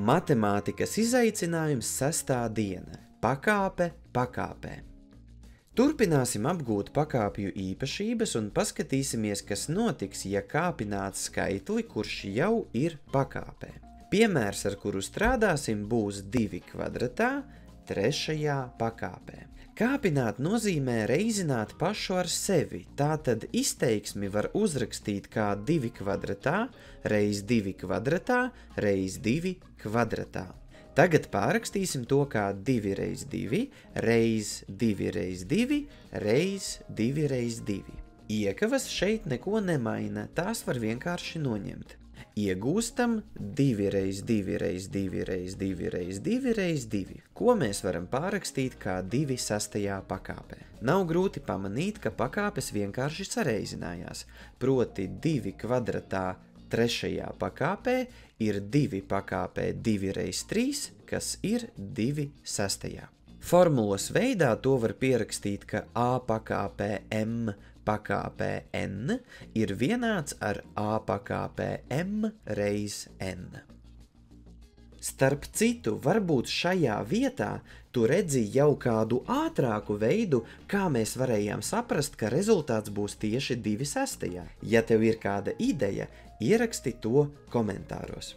Matemātikas izaicinājums 6. diena. Pakāpe pakāpē. Turpināsim apgūt pakāpju īpašības un paskatīsimies, kas notiks, ja kāpināt skaitli, kurš jau ir pakāpē. Piemērs, ar kuru strādāsim, būs 2 kvadratā, 3. pakāpē. Kāpināt nozīmē reizināt pašu ar sevi, tātad izteiksmi var uzrakstīt kā 2 kvadratā reiz 2 kvadratā reiz 2 kvadratā. Tagad pārrakstīsim to kā 2 reiz 2 reiz 2 reiz 2 reiz 2 reiz 2. Iekavas šeit neko nemaina, tās var vienkārši noņemt. Iegūstam 2 reiz 2 reiz 2 reiz 2 reiz 2 reiz 2, ko mēs varam pārrakstīt kā 2 sastajā pakāpē. Nav grūti pamanīt, ka pakāpes vienkārši sareizinājās, proti 2 kvadratā 3. pakāpē ir 2 pakāpē 2 reiz 3, kas ir 2 sastajā. Formulas veidā to var pierakstīt, ka A pakāpē M pakāpē N ir vienāds ar A pakāpē M reiz N. Starp citu, varbūt šajā vietā tu redzi jau kādu ātrāku veidu, kā mēs varējām saprast, ka rezultāts būs tieši 2 sastajā. Ja tev ir kāda ideja, ieraksti to komentāros.